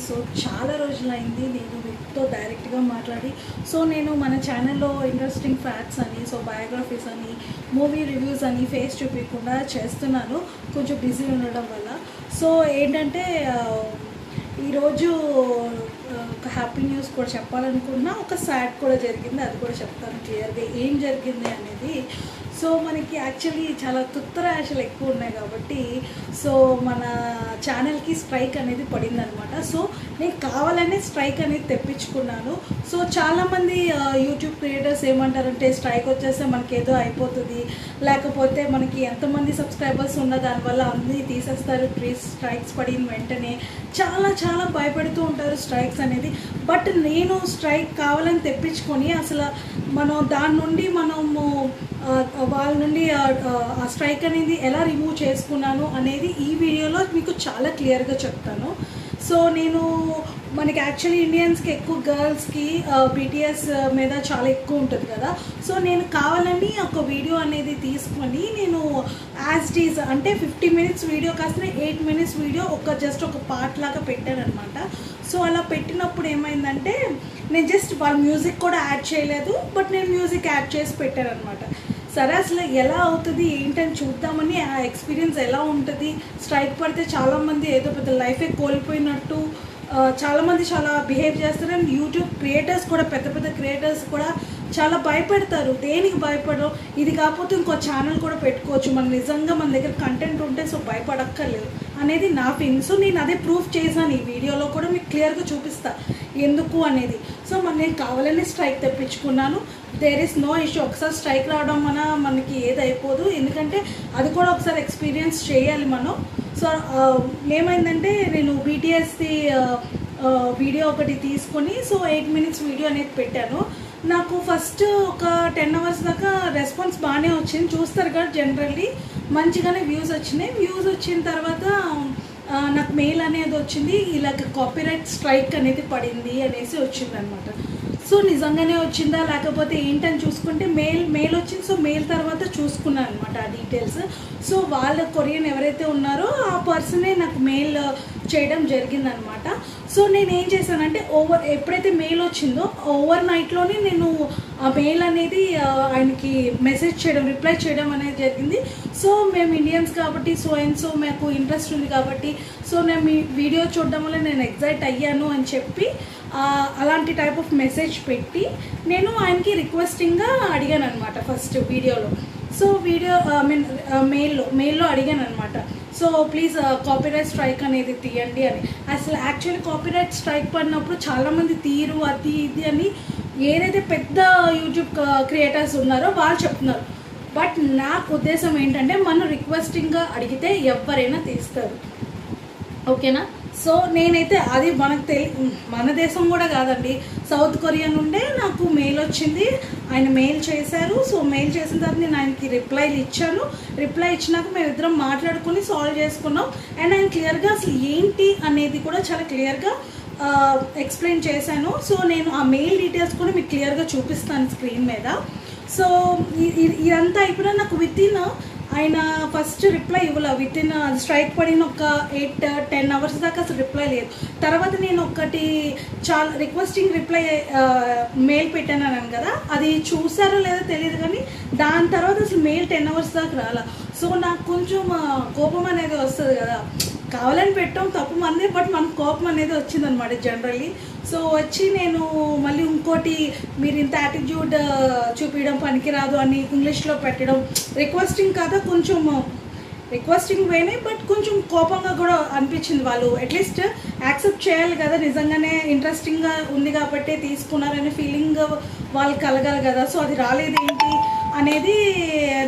So చాలా రోజులైంది నేను మీతో డైరెక్ట్గా మాట్లాడి. సో నేను మన ఛానల్లో ఇంట్రెస్టింగ్ ఫ్యాక్ట్స్ అని, సో బయోగ్రఫీస్ అని, మూవీ రివ్యూస్ అని ఫేస్ చూపించకుండా చేస్తున్నాను, కొంచెం బిజీ ఉండడం వల్ల. సో ఏంటంటే ఈరోజు ఒక హ్యాపీ న్యూస్ కూడా చెప్పాలనుకున్నా, ఒక సాడ్ కూడా జరిగింది, అది కూడా చెప్తాను క్లియర్గా ఏం జరిగింది అనేది. సో మనకి యాక్చువల్లీ చాలా తుత్తరాశలు ఎక్కువ ఉన్నాయి కాబట్టి సో మన ఛానల్కి స్ట్రైక్ అనేది పడిందనమాట. సో నేను కావాలనే స్ట్రైక్ అనేది తెప్పించుకున్నాను. సో చాలామంది యూట్యూబ్ క్రియేటర్స్ ఏమంటారంటే స్ట్రైక్ వచ్చేస్తే మనకి ఏదో అయిపోతుంది, లేకపోతే మనకి ఎంతమంది సబ్స్క్రైబర్స్ ఉన్న దానివల్ల అన్నీ తీసేస్తారు స్ట్రైక్స్ పడిన వెంటనే, చాలా చాలా భయపడుతూ ఉంటారు స్ట్రైక్స్ అనేది. బట్ నేను స్ట్రైక్ కావాలని తెప్పించుకొని అసలు మనం దాని నుండి మనము వాళ్ళ నుండి ఆ స్ట్రైక్ అనేది ఎలా రిమూవ్ చేసుకున్నాను అనేది ఈ వీడియోలో మీకు చాలా క్లియర్గా చెప్తాను. సో నేను మనకి యాక్చువల్లీ ఇండియన్స్కి ఎక్కువ గర్ల్స్కి బీటీఎస్ మీద చాలా ఎక్కువ ఉంటుంది కదా. సో నేను కావాలని ఒక వీడియో అనేది తీసుకొని నేను యాజ్ ఇట్ ఈజ్ అంటే 50 minutes వీడియో కాస్త 8 minutes వీడియో జస్ట్ ఒక పార్ట్ లాగా పెట్టాను అనమాట. సో అలా పెట్టినప్పుడు ఏమైందంటే నేను జస్ట్ వాళ్ళ మ్యూజిక్ కూడా యాడ్ చేయలేదు, బట్ నేను మ్యూజిక్ యాడ్ చేసి పెట్టాను అనమాట. సరే అసలు ఎలా అవుతుంది ఏంటని చూద్దామని, ఆ ఎక్స్పీరియన్స్ ఎలా ఉంటుంది. స్ట్రైక్ పడితే చాలామంది ఏదో పెద్ద లైఫే కోల్పోయినట్టు చాలామంది చాలా బిహేవ్ చేస్తారు. అండ్ యూట్యూబ్ క్రియేటర్స్ కూడా, పెద్ద పెద్ద క్రియేటర్స్ కూడా చాలా భయపడతారు. దేనికి భయపడరు, ఇది కాకపోతే ఇంకో ఛానల్ కూడా పెట్టుకోవచ్చు, మనం నిజంగా మన దగ్గర కంటెంట్ ఉంటే సో భయపడక్కర్లేదు అనేది నా ఫీలింగ్. సో నేను అదే ప్రూఫ్ చేశాను, ఈ వీడియోలో కూడా మీకు క్లియర్గా చూపిస్తా ఎందుకు అనేది. సో నేను కావాలని స్ట్రైక్ తెప్పించుకున్నాను. There is no issue. ఒకసారి స్ట్రైక్ రావడం మనకి ఏది అయిపోదు, ఎందుకంటే అది కూడా ఒకసారి ఎక్స్పీరియన్స్ చేయాలి మనం. సో ఏమైందంటే నేను బీటీఎస్ది వీడియో ఒకటి తీసుకొని సో 8 minutes వీడియో అనేది పెట్టాను. నాకు ఫస్ట్ ఒక 10 hours దాకా రెస్పాన్స్ బాగానే వచ్చింది, చూస్తారు కదా జనరల్లీ మంచిగానే వ్యూస్ వచ్చినాయి. వ్యూస్ వచ్చిన తర్వాత నాకు మెయిల్ అనేది వచ్చింది, ఇలాగ కాపీరైట్ స్ట్రైక్ అనేది పడింది అనేసి వచ్చింది అనమాట. సో నిజంగానే వచ్చిందా లేకపోతే ఏంటని చూసుకుంటే మెయిల్ వచ్చింది. సో మెయిల్ తర్వాత చూసుకున్నాను అనమాట ఆ డీటెయిల్స్. సో వాళ్ళ కొరియన్ ఎవరైతే ఉన్నారో ఆ పర్సనే నాకు మెయిల్ చేయడం జరిగిందనమాట. సో నేను ఏం చేశానంటే ఎప్పుడైతే మెయిల్ వచ్చిందో ఓవర్ నైట్లోనే నేను ఆ మెయిల్ అనేది ఆయనకి మెసేజ్ చేయడం, రిప్లై చేయడం అనేది జరిగింది. సో మేము ఇండియన్స్ కాబట్టి సో అండ్ సో మాకు ఇంట్రెస్ట్ ఉంది కాబట్టి సో నేను మీ వీడియో చూడడం వల్ల నేను ఎగ్జైట్ అయ్యాను అని చెప్పి అలాంటి టైప్ ఆఫ్ మెసేజ్ పెట్టి నేను ఆయనకి రిక్వెస్టింగ్గా అడిగాను అనమాట ఫస్ట్ వీడియోలో. సో వీడియో మెయిల్లో అడిగాను అనమాట. సో ప్లీజ్ కాపీరైట్ స్ట్రైక్ అనేది తీయండి అని. అసలు యాక్చువల్లీ కాపీరైట్ స్ట్రైక్ పడినప్పుడు చాలామంది తీరు అది ఇది అని ఏదైతే పెద్ద యూట్యూబ్ క్రియేటర్స్ ఉన్నారో వాళ్ళు చెప్తున్నారు. బట్ నాకు ఉద్దేశం ఏంటంటే మనం రిక్వెస్టింగ్గా అడిగితే ఎవరైనా తీస్తారు, ఓకేనా. సో నేనైతే అది మన దేశం కూడా కాదండి, సౌత్ కొరియా నుండే నాకు మెయిల్ వచ్చింది, ఆయన మెయిల్ చేశారు. సో మెయిల్ చేసిన తర్వాత నేను ఆయనకి రిప్లైలు ఇచ్చాను. రిప్లై ఇచ్చినాక మేమిద్దరం మాట్లాడుకుని సాల్వ్ చేసుకున్నాం. అండ్ ఆయన క్లియర్గా అసలు ఏంటి అనేది కూడా చాలా క్లియర్గా ఎక్స్ప్లెయిన్ చేశాను. సో నేను ఆ మెయిల్ డీటెయిల్స్ కూడా మీకు క్లియర్గా చూపిస్తాను స్క్రీన్ మీద. సో ఇదంతా అయిపోయినా నాకు ఆయన ఫస్ట్ రిప్లై ఇవ్వలే. స్ట్రైక్ పడిన ఒక 8-10 hours దాకా అసలు రిప్లై లేదు. తర్వాత నేను ఒకటి చాలా రిక్వెస్టింగ్ రిప్లై మెయిల్ పెట్టాను అన్నాను కదా, అది చూసారో లేదో తెలియదు కానీ దాని తర్వాత అసలు మెయిల్ 10 hours దాకా రాలా. సో నాకు కొంచెం కోపం అనేది వస్తుంది కదా, కావాలని పెట్టాం తప్పు మంది, బట్ మనకు కోపం అనేది వచ్చిందనమాట జనరల్లీ. సో వచ్చి నేను మళ్ళీ ఇంకోటి మీరు ఇంత యాటిట్యూడ్ చూపించడం పనికిరాదు అని ఇంగ్లీష్లో పెట్టడం, రిక్వెస్టింగ్ కదా కొంచెం రిక్వెస్టింగ్ వేనే, బట్ కొంచెం కోపంగా కూడా అనిపించింది. వాళ్ళు అట్లీస్ట్ యాక్సెప్ట్ చేయాలి కదా, నిజంగానే ఇంట్రెస్టింగ్గా ఉంది కాబట్టి తీసుకున్నారనే ఫీలింగ్ వాళ్ళు కలగాలి కదా. సో అది రాలేదు ఏంటి అనేది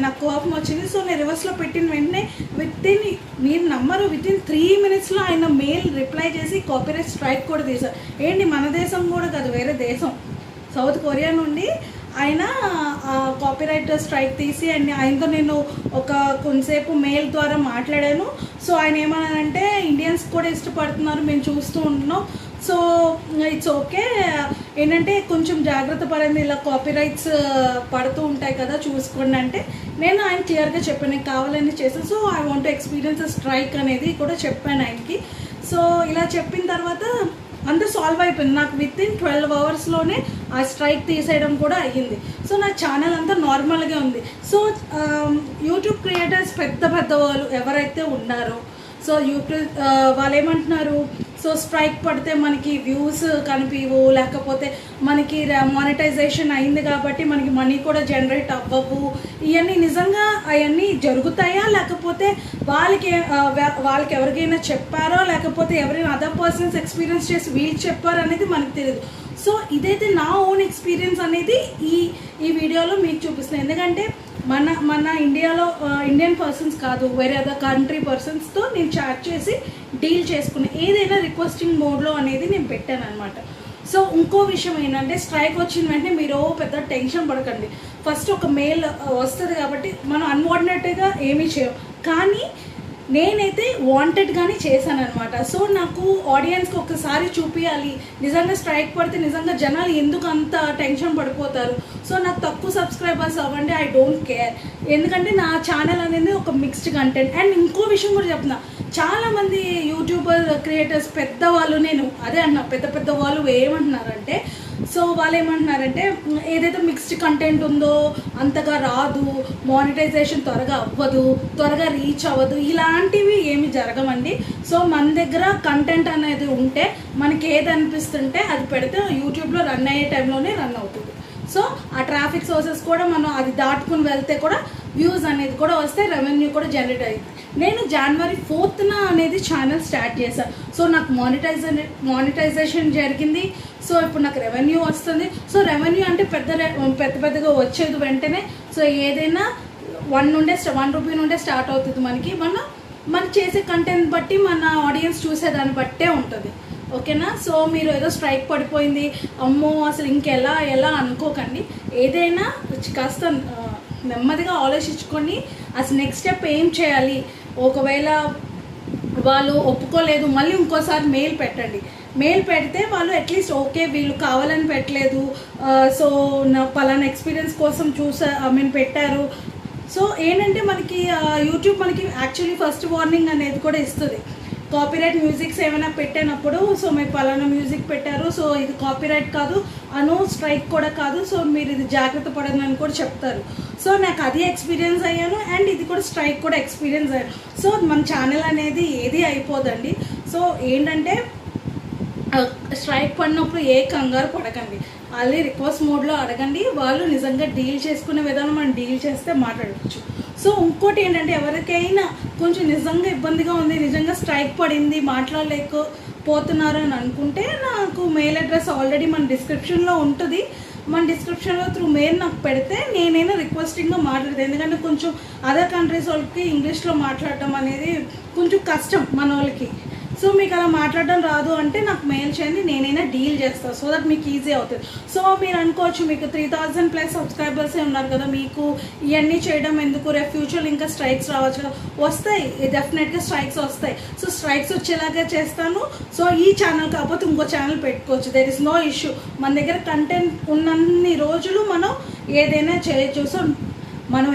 నాకు కోపం వచ్చింది. సో నేను రివర్స్లో పెట్టిన వెంటనే మీరు నమ్మరు, వితిన్ 3 minutesలో ఆయన మెయిల్ రిప్లై చేసి కాపీరైట్ స్ట్రైక్ కూడా తీశారు. ఏంటి మన దేశం కూడా కాదు, వేరే దేశం సౌత్ కొరియా నుండి ఆయన కాపీరైట్ స్ట్రైక్ తీసి అండ్ ఆయనతో నేను కొంతసేపు మెయిల్ ద్వారా మాట్లాడాను. సో ఆయన ఏమన్నానంటే ఇండియన్స్ కూడా ఇష్టపడుతున్నారు, మేము చూస్తూ ఉంటున్నాం, సో ఇట్స్ ఓకే, ఏంటంటే కొంచెం జాగ్రత్త పడండి, ఇలా కాపీరైట్స్ పడుతూ ఉంటాయి కదా చూసుకోండి అంటే నేను ఆయన క్లియర్గా చెప్పాను, నేను కావాలని చేశాను. So I want to experience strike అనేది కూడా చెప్పాను ఆయనకి. సో ఇలా చెప్పిన తర్వాత అంతా సాల్వ్ అయిపోయింది. నాకు విత్ ఇన్ 12 అవర్స్లోనే ఆ స్ట్రైక్ తీసేయడం కూడా అయ్యింది. సో నా ఛానల్ అంతా నార్మల్గా ఉంది. సో యూట్యూబ్ క్రియేటర్స్ పెద్ద పెద్ద వాళ్ళు ఎవరైతే ఉన్నారో సో యూట్యూబ్ వాళ్ళు ఏమంటున్నారు, సో స్ట్రైక్ పడితే మనకి వ్యూస్ కనిపించవు, లేకపోతే మనకి మానిటైజేషన్ అయింది కాబట్టి మనకి మనీ కూడా జనరేట్ అవ్వవు. ఇవన్నీ నిజంగా అవన్నీ జరుగుతాయా, లేకపోతే వాళ్ళకి ఎవరికైనా చెప్పారో, లేకపోతే ఎవరైనా అదర్ పర్సన్స్ ఎక్స్పీరియన్స్ చేసి వీళ్ళు చెప్పారో అనేది మనకు తెలియదు. సో ఇదైతే నా ఓన్ ఎక్స్పీరియన్స్ అనేది ఈ వీడియోలో మీకు చూపిస్తున్నాను. ఎందుకంటే మన ఇండియాలో ఇండియన్ పర్సన్స్ కాదు, వేరే అదర్ కంట్రీ పర్సన్స్తో నేను చాట్ చేసి డీల్ చేసుకుని ఏదైనా రిక్వెస్టింగ్ మోడ్లో అనేది నేను పెట్టాను అనమాట. సో ఇంకో విషయం ఏంటంటే, స్ట్రైక్ వచ్చిన వెంటనే మీరు పెద్ద టెన్షన్ పడకండి. ఫస్ట్ ఒక మెయిల్ వస్తుంది కాబట్టి మనం అన్వాంటెడ్గా ఏమీ చేయం, కానీ నేనైతే వాంటెడ్గానే చేశాను అనమాట. సో నాకు ఆడియన్స్కి ఒకసారి చూపించాలి, నిజంగా స్ట్రైక్ పడితే నిజంగా జనాలు ఎందుకు అంత టెన్షన్ పడిపోతారు. సో నాకు తక్కువ సబ్స్క్రైబర్స్ అవ్వండి, ఐ డోంట్ కేర్. ఎందుకంటే నా ఛానల్ అనేది ఒక మిక్స్డ్ కంటెంట్. అండ్ ఇంకో విషయం కూడా చెప్తున్నా, చాలామంది యూట్యూబర్ క్రియేటర్స్ పెద్దవాళ్ళు, నేను అదే అన్నా, పెద్ద పెద్ద వాళ్ళు ఏమంటున్నారంటే, సో వాళ్ళు ఏమంటున్నారంటే ఏదైతే మిక్స్డ్ కంటెంట్ ఉందో అంతగా రాదు, మానిటైజేషన్ త్వరగా అవ్వదు, త్వరగా రీచ్ అవ్వదు, ఇలాంటివి ఏమి జరగమండి. సో మన దగ్గర కంటెంట్ అనేది ఉంటే మనకి ఏది అనిపిస్తుంటే అది పెడితే యూట్యూబ్లో రన్ అయ్యే టైంలోనే రన్ అవుతుంది. సో ఆ ట్రాఫిక్ సోర్సెస్ కూడా మనం అది దాటుకుని వెళ్తే కూడా వ్యూస్ అనేది కూడా వస్తే రెవెన్యూ కూడా జనరేట్ అయ్యింది. నేను January 4th అనేది ఛానల్ స్టార్ట్ చేశాను. సో నాకు మానిటైజేషన్ జరిగింది. సో ఇప్పుడు నాకు రెవెన్యూ వస్తుంది. సో రెవెన్యూ అంటే పెద్దగా వచ్చేది వెంటనే. సో ఏదైనా 1 రూపీ నుండే స్టార్ట్ అవుతుంది మనకి. మనం చేసే కంటెంట్ బట్టి మన ఆడియన్స్ చూసేదాన్ని బట్టే ఉంటుంది. ఓకేనా? సో మీరు ఏదో స్ట్రైక్ పడిపోయింది, అమ్మో అసలు ఎలా అనుకోకండి. ఏదైనా కాస్త నెమ్మదిగా ఆలోచించుకొని అసలు నెక్స్ట్ స్టెప్ ఏం చేయాలి. ఒకవేళ వాళ్ళు ఒప్పుకోలేదు, మళ్ళీ ఇంకోసారి మెయిల్ పెట్టండి. మెయిల్ పెడితే వాళ్ళు అట్లీస్ట్ ఓకే వీళ్ళు కావాలని పెట్టలేదు, సో నా పలానా ఎక్స్పీరియన్స్ కోసం పెట్టారు. సో ఏంటంటే మనకి యూట్యూబ్ మనకి యాక్చువల్లీ ఫస్ట్ వార్నింగ్ అనేది కూడా ఇస్తుంది. కాపీరైట్ మ్యూజిక్స్ ఏమైనా పెట్టినప్పుడు, సో మీరు పలానా మ్యూజిక్ పెట్టారు, సో ఇది కాపీరైట్ కాదు, స్ట్రైక్ కూడా కాదు, సో మీరు ఇది జాగ్రత్త పడని అని కూడా చెప్తారు. సో నాకు అది ఎక్స్పీరియన్స్ అయ్యాను, అండ్ ఇది కూడా స్ట్రైక్ కూడా ఎక్స్పీరియన్స్ అయ్యాను. సో మన ఛానల్ అనేది ఏది అయిపోదండి. సో ఏంటంటే స్ట్రైక్ పడినప్పుడు ఏ కంగారు పడకండి, ఆల్రెడీ రిక్వెస్ట్ మోడ్లో అడగండి. వాళ్ళు నిజంగా డీల్ చేసుకునే విధానం మనం డీల్ చేస్తే మాట్లాడవచ్చు. సో ఇంకోటి ఏంటంటే, ఎవరికైనా కొంచెం నిజంగా ఇబ్బందిగా ఉంది, నిజంగా స్ట్రైక్ పడింది, మాట్లాడలేకపోతున్నారు అని అనుకుంటే నాకు మెయిల్ అడ్రస్ ఆల్రెడీ మన డిస్క్రిప్షన్లో ఉంటుంది. మన డిస్క్రిప్షన్లో త్రూ మెయిల్ నాకు పెడితే నేనైనా రిక్వెస్టింగ్గా మాట్లాడతాను. ఎందుకంటే కొంచెం అదర్ కంట్రీస్ వాళ్ళకి ఇంగ్లీష్లో మాట్లాడటం అనేది కొంచెం కష్టం మన వాళ్ళకి. సో మీకు అలా మాట్లాడడం రాదు అంటే నాకు మెయిల్ చేయండి, నేనైనా డీల్ చేస్తాను. సో దట్ మీకు ఈజీ అవుతుంది. సో మీరు అనుకోవచ్చు, మీకు 3000+ సబ్స్క్రైబర్సే ఉన్నారు కదా, మీకు ఇవన్నీ చేయడం ఎందుకు, రేపు ఫ్యూచర్లో ఇంకా స్ట్రైక్స్ రావచ్చు కదా. వస్తాయి, డెఫినెట్గా స్ట్రైక్స్ వస్తాయి. సో స్ట్రైక్స్ వచ్చేలాగా చేస్తాను. సో ఈ ఛానల్ కాకపోతే ఇంకో ఛానల్ పెట్టుకోవచ్చు, దేర్ ఇస్ నో ఇష్యూ. మన దగ్గర కంటెంట్ ఉన్నన్ని రోజులు మనం ఏదైనా చేయొచ్చు. సో మనం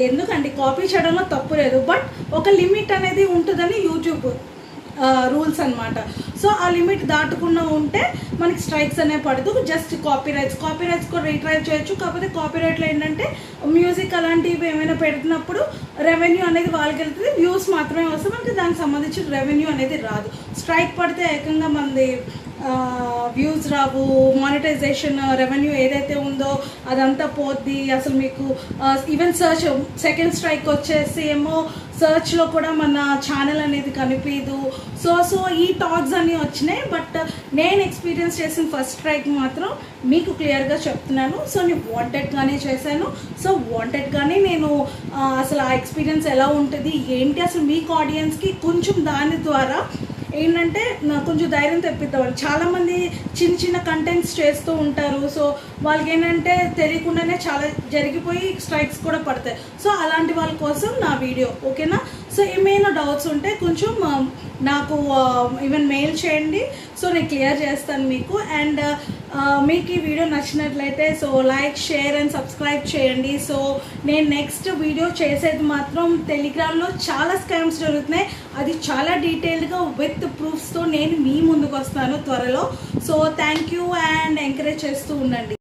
ఎందుకంటే కాపీ చేయడంలో తప్పు లేదు, బట్ ఒక లిమిట్ అనేది ఉంటుందని యూట్యూబ్ రూల్స్ అనమాట. సో ఆ లిమిట్ దాటకుండా ఉంటే మనకి స్ట్రైక్స్ అనేవి పడదు. జస్ట్ కాపీరైట్స్ కూడా రీట్రై చేయొచ్చు. కాకపోతే కాపీరైట్లో ఏంటంటే మ్యూజిక్ అలాంటివి ఏమైనా పెడుతున్నప్పుడు రెవెన్యూ అనేది వాళ్ళకి వెళ్తుంది, వ్యూస్ మాత్రమే వస్తే మనకి దానికి సంబంధించిన రెవెన్యూ అనేది రాదు. స్ట్రైక్ పడితే ఏకంగా మనది వ్యూస్ రావు, మానిటైజేషన్ రెవెన్యూ ఏదైతే ఉందో అదంతా పోద్ది. అసలు మీకు ఈవెన్ సర్చ్ సెకండ్ స్ట్రైక్ వచ్చేసి ఏమో సర్చ్లో కూడా మన ఛానల్ అనేది కనిపించదు. సో ఈ టాక్స్ అన్నీ వచ్చినాయి. బట్ నేను ఎక్స్పీరియన్స్ చేసిన ఫస్ట్ స్ట్రైక్ మాత్రం మీకు క్లియర్గా చెప్తున్నాను. సో నేను వాంటెడ్గానే చేశాను. సో వాంటెడ్గానే నేను అసలు ఆ ఎక్స్పీరియన్స్ ఎలా ఉంటుంది ఏంటి అసలు మీకు ఆడియన్స్కి కొంచెం దాని ద్వారా ఏంటంటే కొంచెం ధైర్యం తెప్పిద్దామని. చాలామంది చిన్న కంటెంట్స్ చేస్తూ ఉంటారు. సో వాళ్ళకి ఏంటంటే తెలియకుండానే చాలా జరిగిపోయి స్ట్రైక్స్ కూడా పడతాయి. సో అలాంటి వాళ్ళ కోసం నా వీడియో, ఓకేనా? సో ఏమైనా డౌట్స్ ఉంటే కొంచెం నాకు ఈవెన్ మెయిల్ చేయండి, సో నేను క్లియర్ చేస్తాను మీకు. అండ్ మీకు ఈ వీడియో నచ్చినట్లయితే so like, share and subscribe చేయండి. సో నేను నెక్స్ట్ వీడియో చేసేది మాత్రం టెలిగ్రామ్లో చాలా స్కామ్స్ జరుగుతున్నాయి, అది చాలా డీటెయిల్డ్గా విత్ ప్రూఫ్స్తో నేను మీ ముందుకు వస్తాను త్వరలో. So thank you and encourage చేస్తూ ఉండండి.